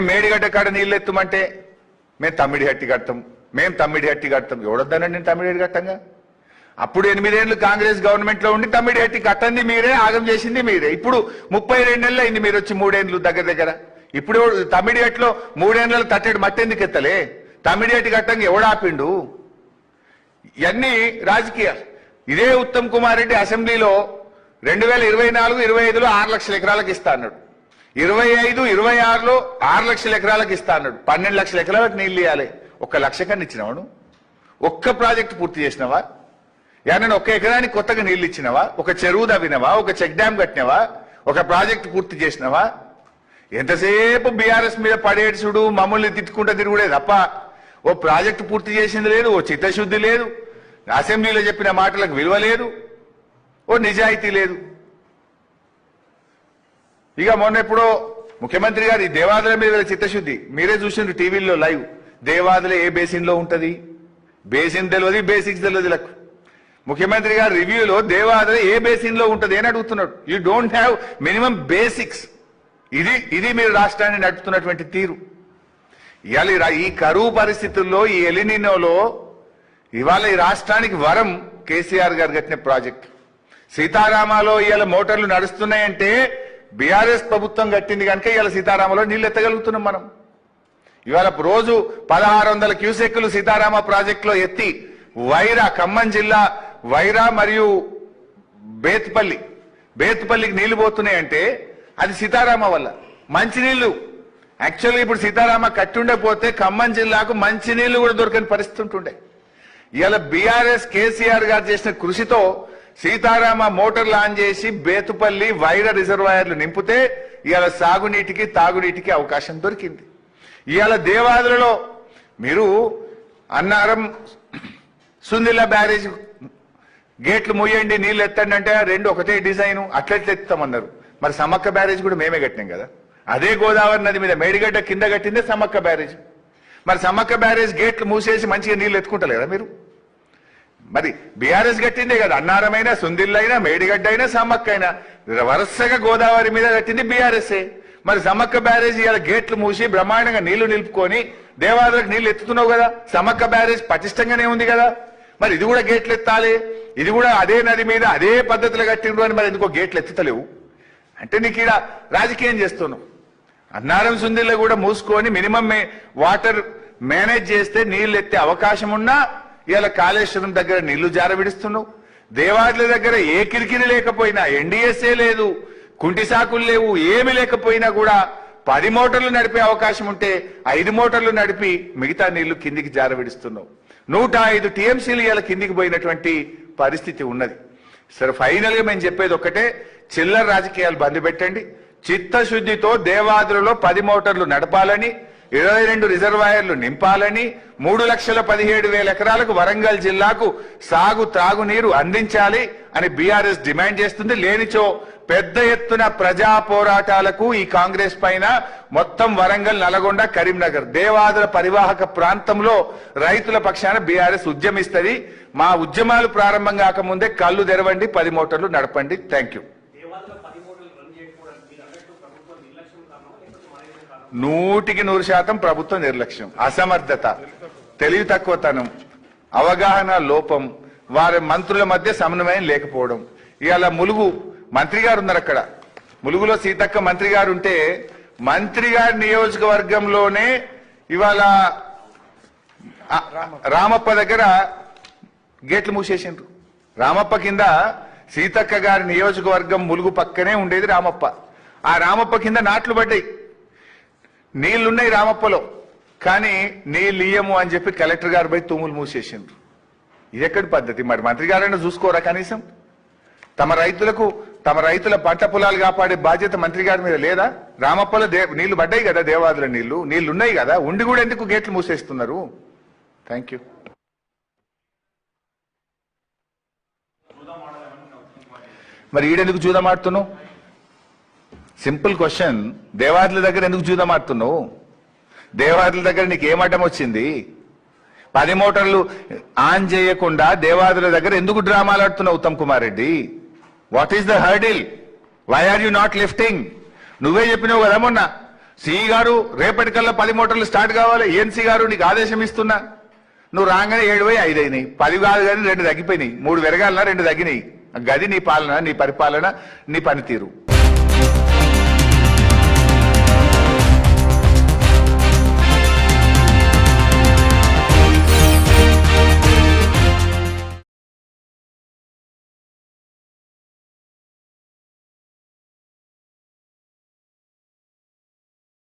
మేము మేడిగడ్డ కాడ నీళ్ళు ఎత్తుమంటే మేము తమ్మిడిహట్టి కడతాం ఎవడొద్దానండి నేను తమ్మిడిహట్టి కట్టంగా. అప్పుడు 8 ఏళ్ళు కాంగ్రెస్ గవర్నమెంట్ లో ఉండి తమ్మిడిహట్టి కట్టంది మీరే, ఆగం చేసింది మీరే. ఇప్పుడు 32 నెలలు అయింది మీరు వచ్చి 3 ఏళ్ళు దగ్గర. ఇప్పుడు తమ్మిడిహట్టిలో 3 ఏళ్ళలో తట్టేడు మట్టి ఎందుకు ఎత్తలే? తమ్మిడిహట్టి కట్టంగా ఎవడాపిండు? ఇవన్నీ రాజకీయాలు. ఇదే ఉత్తమ్ కుమార్ రెడ్డి అసెంబ్లీలో 2024-25లో 6 లక్షల ఎకరాలకు ఇస్తా అన్నాడు. 25-26లో 6 లక్షల ఎకరాలకు ఇస్తా అన్నాడు. 12 లక్షల ఎకరాలకు నీళ్లు ఇవ్వాలి. 1 లక్ష కన్నా ఇచ్చినావాడు? ఒక్క ప్రాజెక్టు పూర్తి చేసినవా? యానని 1 ఎకరానికి కొత్తగా నీళ్లు ఇచ్చినవా? ఒక చెరువు దవ్వినవా? ఒక చెక్ డ్యామ్ కట్టినవా? ఒక ప్రాజెక్టు పూర్తి చేసినవా? ఎంతసేపు బీఆర్ఎస్ మీద పడేడ్చుడు, మమ్మల్ని తిట్టుకుంటూ తిరుగుడే తప్ప ఓ ప్రాజెక్టు పూర్తి చేసింది లేదు, ఓ చిత్తశుద్ధి లేదు, అసెంబ్లీలో చెప్పిన మాటలకు విలువ లేదు, ఓ నిజాయితీ లేదు. ఇక మొన్న ఎప్పుడో ముఖ్యమంత్రి గారు ఈ దేవాదుల మీద చిత్తశుద్ధి మీరే చూసిండ్రు టీవీల్లో లైవ్. దేవాదుల ఏ బేసిన్ లో ఉంటది? బేసిన్ తెలియదు, బేసిక్స్ తెలియదు. లకు ముఖ్యమంత్రి గారు రివ్యూలో దేవాదుల ఏ బేసిన్ లో ఉంటది అని అడుగుతున్నాడు. You don't have minimum basics. ఇది మీరు రాష్ట్రాన్ని నడుపుతున్నటువంటి తీరు. ఇవాళ ఈ కరువు పరిస్థితుల్లో, ఈ ఎలినినోలో ఇవాళ ఈ రాష్ట్రానికి వరం కేసీఆర్ గారు కట్టిన ప్రాజెక్ట్. సీతారామాలో ఇవాళ మోటార్లు నడుస్తున్నాయంటే బీఆర్ఎస్ ప్రభుత్వం కట్టింది కనుక ఇవాళ సీతారామలో నీళ్లు ఎత్తగలుగుతున్నాం మనం. ఇవాళ రోజు 1600 క్యూసెక్కులు సీతారామ ప్రాజెక్టులో ఎత్తి వైరా, ఖమ్మం జిల్లా వైరా మరియు బేత్పల్లికి నీళ్లు పోతున్నాయంటే అది సీతారామ వల్ల. మంచినీళ్లు యాక్చువల్గా ఇప్పుడు సీతారామ కట్టుండకపోతే ఖమ్మం జిల్లాకు మంచినీళ్లు కూడా దొరకని పరిస్థితి ఉంటుండే. ఇవాళ బీఆర్ఎస్ కేసీఆర్ గారు చేసిన కృషితో సీతారామ మోటార్లు ఆన్ చేసి బేతుపల్లి వైరా రిజర్వాయర్లు నింపితే ఇవాళ సాగునీటికి తాగునీటికి అవకాశం దొరికింది. ఇవాళ దేవాదులలో మీరు అన్నారం సుందిల్ల బ్యారేజ్ గేట్లు మూయండి, నీళ్లు ఎత్తండి అంటే రెండు ఒకటే డిజైన్, అట్లెట్లు ఎత్తామన్నారు. మరి సమ్మక్క బ్యారేజ్ కూడా మేమే కట్టినాం కదా. అదే గోదావరి నది మీద మేడిగడ్డ కింద కట్టిందే సమ్మక్క బ్యారేజ్. మరి సమ్మక్క బ్యారేజ్ గేట్లు మూసేసి మంచిగా నీళ్లు ఎత్తుకుంటారు కదా మీరు. మరి బీఆర్ఎస్ కట్టిందే కదా. అన్నారమైనా, సుందిల్లైనా, మేడిగడ్డ అయినా, సమ్మక్క అయినా వరుసగా గోదావరి మీద కట్టింది బీఆర్ఎస్ఏ. మరి సమ్మక్క బ్యారేజ్ ఇవాళ గేట్లు మూసి బ్రహ్మాండంగా నీళ్లు నిలుపుకొని దేవాదులకు నీళ్లు ఎత్తుతున్నావు కదా. సమ్మక్క బ్యారేజ్ పటిష్టంగానే ఉంది కదా. మరి ఇది కూడా గేట్లు ఎత్తాలి, ఇది కూడా అదే నది మీద అదే పద్ధతిలో కట్టిండ్రు అని మరి ఎందుకో గేట్లు ఎత్తుతలేవు అంటే నీకు ఇక్కడ రాజకీయం చేస్తున్నావు. అన్నారం సుందిల్లో కూడా మూసుకొని మినిమం వాటర్ మేనేజ్ చేస్తే నీళ్లు ఎత్తే అవకాశం ఉన్నా ఇవాళ కాళేశ్వరం దగ్గర నీళ్లు జారవిడుస్తున్నావు. దేవాదుల దగ్గర ఏ కిరికిరి లేకపోయినా, ఎన్డీఎస్ఏ లేదు, కుంటి సాకులు లేవు, ఏమి లేకపోయినా కూడా 10 మోటార్లు నడిపే అవకాశం ఉంటే 5 మోటార్లు నడిపి మిగతా నీళ్లు కిందికి జారవిడుస్తున్నావు. 105 టీఎంసీలు ఇవాళ కిందికి పోయినటువంటి పరిస్థితి ఉన్నది. సరే, ఫైనల్ గా మేము చెప్పేది ఒక్కటే, చిల్లర రాజకీయాలు బంద్ పెట్టండి. చిత్తశుద్ధితో దేవాదులలో 10 మోటార్లు నడపాలని, 22 రిజర్వాయర్లు నింపాలని, 3,17,000 ఎకరాలకు వరంగల్ జిల్లాకు త్రాగునీరు అందించాలి అని బీఆర్ఎస్ డిమాండ్ చేస్తుంది. లేనిచో పెద్ద ఎత్తున ప్రజా పోరాటాలకు ఈ కాంగ్రెస్ పైన మొత్తం వరంగల్, నల్గొండ, కరీంనగర్, దేవాదుల పరివాహక ప్రాంతంలో రైతుల పక్షాన బీఆర్ఎస్ ఉద్యమిస్తుంది. మా ఉద్యమాలు ప్రారంభం కాకముందే కళ్ళు తెరవండి, 10 మోటార్లు నడపండి. Thank you. 100% ప్రభుత్వ నిర్లక్ష్యం, అసమర్థత, తెలివి తక్కువతనం, అవగాహన లోపం, వారి మంత్రుల మధ్య సమన్వయం లేకపోవడం. ఇవాళ ములుగు మంత్రి గారు ఉన్నారు. అక్కడ ములుగులో సీతక్క మంత్రి గారు ఉంటే మంత్రి గారి నియోజకవర్గంలోనే ఇవాళ రామప్ప దగ్గర గేట్లు మూసేసిండ్రు. రామప్ప కింద సీతక్క గారి నియోజకవర్గం ములుగు పక్కనే ఉండేది రామప్ప. ఆ రామప్ప కింద నాట్లు పడ్డాయి, నీళ్లున్నాయి రామప్పలో, కానీ నీళ్ళు ఇయ్యము అని చెప్పి కలెక్టర్ గారు పోయి తూములు మూసేసిండ్రు. ఇది ఎక్కడి పద్ధతి? మరి మంత్రి గారైనా చూసుకోరా కనీసం? తమ రైతుల పంట పొలాలు కాపాడే బాధ్యత మంత్రి గారి మీద లేదా? రామప్పలో నీళ్లు పడ్డాయి కదా, దేవాదుల నీళ్లున్నాయి కదా, ఉండి కూడా ఎందుకు గేట్లు మూసేస్తున్నారు? Thank you. మరి ఈడెందుకు చూదమాడుతున్నావు? Simple question. దేవాదుల దగ్గర ఎందుకు చూదమాడుతున్నావు? దేవాదుల దగ్గర నీకు ఏమడ్డం వచ్చింది? 10 మోటార్లు ఆన్ చేయకుండా దేవాదుల దగ్గర ఎందుకు డ్రామాలు ఆడుతున్నావు Uttam Kumar Reddy? What is the hurdle? Why are you not lifting? నువ్వే చెప్పినావు కదా మొన్న, సిఈ గారు రేపటికల్లా 10 మోటార్లు స్టార్ట్ కావాలి. ఏఎన్సీ గారు నీకు ఆదేశం ఇస్తున్నా, నువ్వు రాగానే 7 పోయి 5 అయినాయి. 10 కాదు కానీ 2 తగ్గిపోయినాయి. 3 పెరగాలన్నా 2 తగ్గినాయి. గది నీ పాలన, నీ పరిపాలన, నీ పనితీరు.